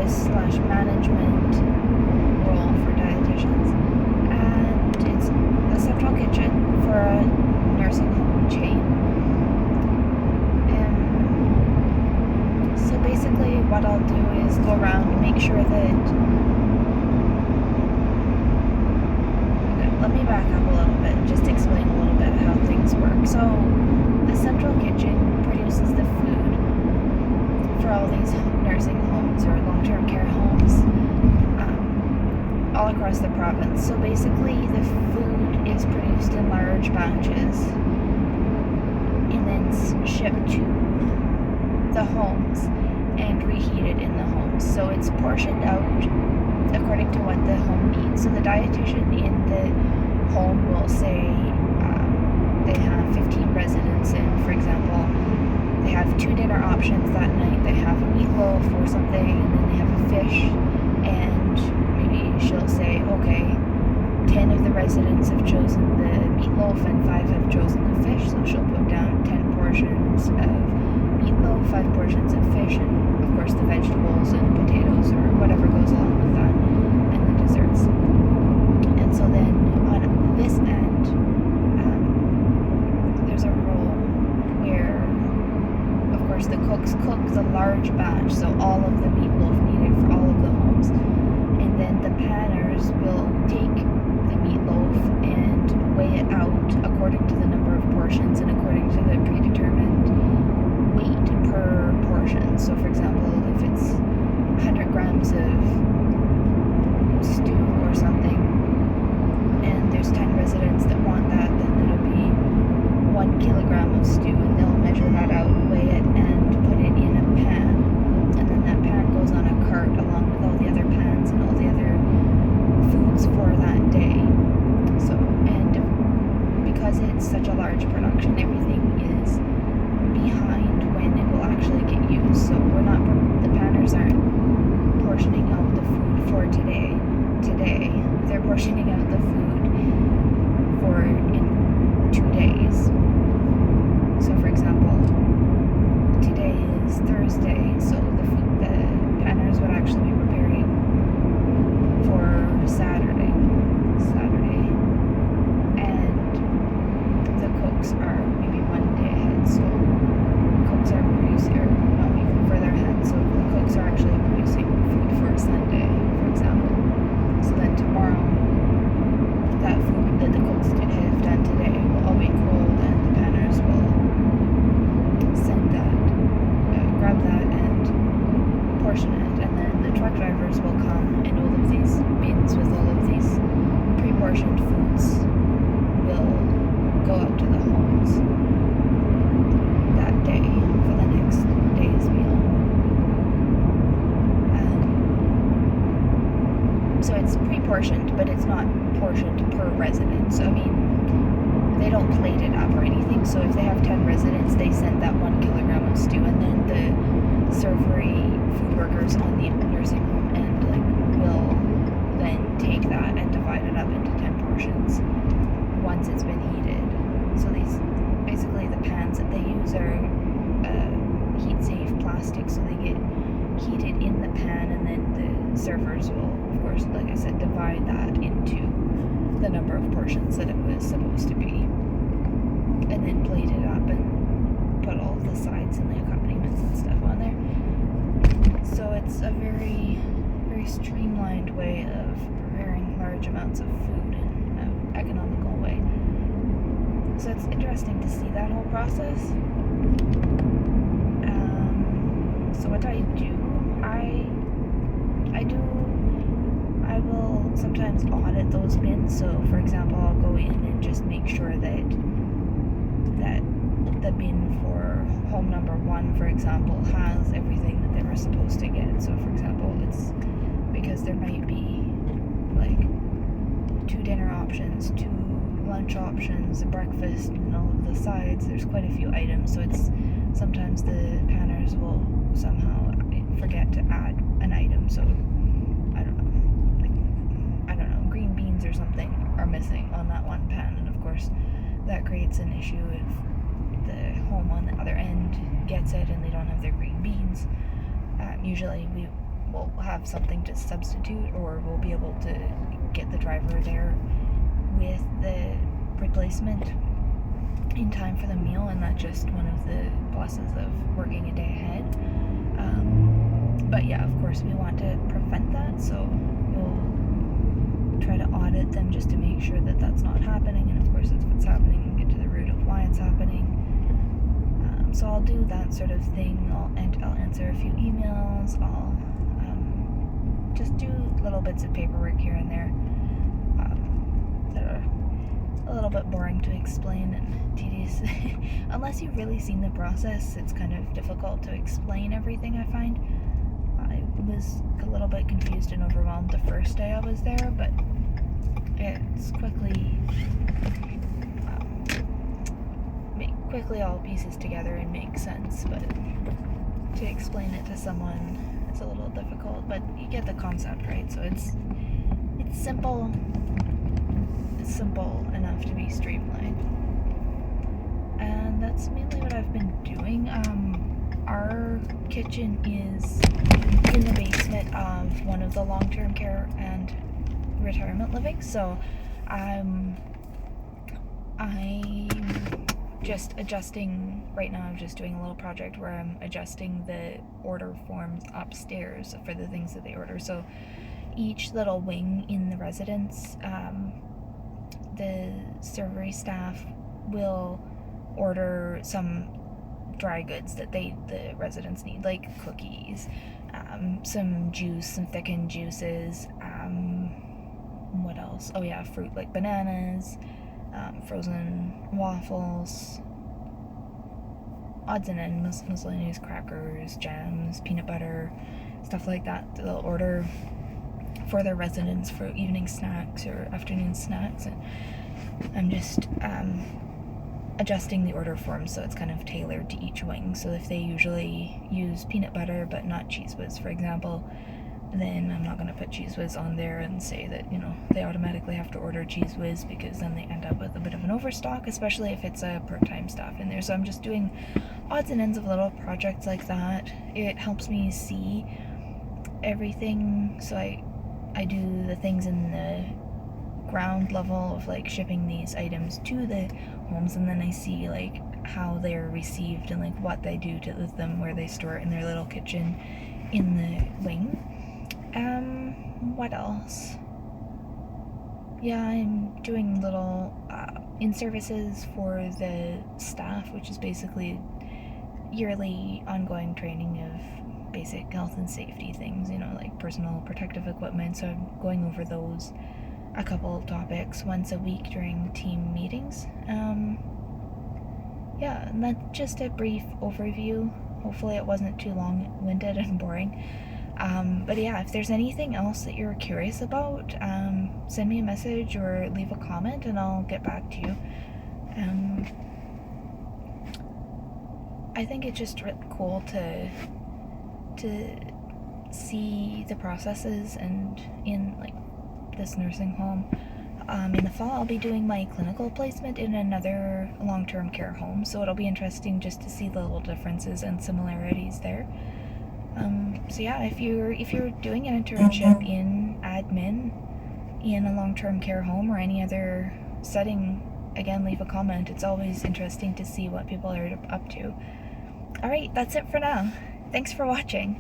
service/management role for dietitians, and it's the central kitchen for a nursing home chain. So basically what I'll do is go around, make sure that... Let me back up a little bit, just explain a little bit how things work. So the central kitchen produces the food for all these nursing homes or long-term care homes all across the province. So basically the food is produced in large batches and then shipped to the homes and reheated in the homes. So it's portioned out according to what the home needs. So the dietitian in the home will say they have 15 residents, and for example they have 2 dinner options that night. They have a meatloaf or something, and then they have a fish, and maybe she'll say, okay, 10 of the residents have chosen the meatloaf and 5 have chosen the fish, so she'll put down 10 portions of meatloaf, 5 portions of fish, and of course the vegetables and potatoes or whatever goes along with that, and the desserts. And so then on this end, there's a role where, of course, the cooks cook the large batch, so all of the meatloaf needed for all of the homes, and then the panners will take the meatloaf and weigh it out according to the number of portions and according to the predetermined weight per portion. So for example, if it's 100 grams of stew or something, and there's 10 residents that want that, then it'll be 1 kilogram of stew, and they'll measure that out, weigh it, and put it in a pan, and then that pan goes on a cart along with all the other pans and all the other foods for that day. So, and because it's such a large production, everything is behind when it will actually get used. So the panners aren't portioning out the food for today, they're portioning out the food for in 2 days. So for example, today is Thursday, so the panners would actually be preparing for Saturday, and the cooks are maybe 1 day ahead, so cooks are producing, or no, even further ahead, so the cooks are actually producing food for Sunday, for example. So then tomorrow, that food that the cooks have done today will all be cold, and the panners will send that, grab that and portion it, and then the truck drivers will come, and all of these bins with all of these pre-portioned foods will go out to the homes that day for the next day's meal. So it's pre-portioned, but it's not portioned per resident. So I mean, they don't plate it up or anything. So if they have 10 residents, they send that 1 kilogram of stew, and then the servery food workers on the nursing home end will then take that and divide it up into 10 portions once it's been heated. So these, basically the pans that they use are heat-safe plastic, so they get heated in the pan, and then the servers will, of course, like I said, divide that into the number of portions that it was supposed to be, and then plate it up and put all of the sides and the accompaniments and stuff on there. So it's a very, very streamlined way of preparing large amounts of food in an economical way. So it's interesting to see that whole process. So what I do, I will sometimes audit those bins. So for example, I'll go in and just make sure that the bin for home number 1, for example, has everything that they were supposed to get. So for example, it's because there might be like 2 dinner options, 2 lunch options, a breakfast, and all of the sides. There's quite a few items, so it's sometimes the panners will somehow forget to add an item, so I don't know, green beans or something are missing on that one pan, and of course that creates an issue if the home on the other end gets it and they don't have their green beans. Usually we'll have something to substitute, or we'll be able to get the driver there with the replacement in time for the meal, and that's just one of the pluses of working a day ahead. But yeah, of course, we want to prevent that, so we'll try to audit them just to make sure that that's not happening, and of course, if it's happening, get to the root of why it's happening. So I'll do that sort of thing. I'll answer a few emails. I'll just do little bits of paperwork here and there that are a little bit boring to explain and tedious. Unless you've really seen the process, it's kind of difficult to explain everything, I find. I was a little bit confused and overwhelmed the first day I was there, but it's quickly all pieces together and make sense, but to explain it to someone is a little difficult, but you get the concept, right? So it's simple. It's simple enough to be streamlined, and that's mainly what I've been doing. Our kitchen is in the basement of one of the long-term care and retirement living, so I'm just adjusting right now. I'm just doing a little project where I'm adjusting the order forms upstairs for the things that they order. So each little wing in the residence, the servery staff will order some dry goods that the residents need, like cookies, some juice, some thickened juices, what else? Oh yeah, fruit like bananas, frozen waffles, odds and ends, miscellaneous crackers, jams, peanut butter, stuff like that. They'll order for their residents for evening snacks or afternoon snacks, and I'm just adjusting the order form so it's kind of tailored to each wing. So if they usually use peanut butter but not Cheese Whiz, for example, then I'm not going to put Cheese Whiz on there and say that, they automatically have to order Cheese Whiz, because then they end up with a bit of an overstock, especially if it's a part-time staff in there. So I'm just doing odds and ends of little projects like that. It helps me see everything. So I do the things in the ground level of like shipping these items to the homes, and then I see like how they're received and like what they do to them, where they store it in their little kitchen in the wing. What else? Yeah, I'm doing little in-services for the staff, which is basically yearly ongoing training of basic health and safety things, like personal protective equipment. So I'm going over those, a couple of topics once a week during team meetings. Yeah, and that's just a brief overview. Hopefully it wasn't too long-winded and boring. But yeah, if there's anything else that you're curious about, send me a message or leave a comment and I'll get back to you. I think it's just really cool to see the processes, and in like this nursing home. In the fall, I'll be doing my clinical placement in another long-term care home, so it'll be interesting just to see the little differences and similarities there. So yeah, if you're doing an internship in admin in a long-term care home or any other setting, again, leave a comment. It's always interesting to see what people are up to. Alright, that's it for now. Thanks for watching.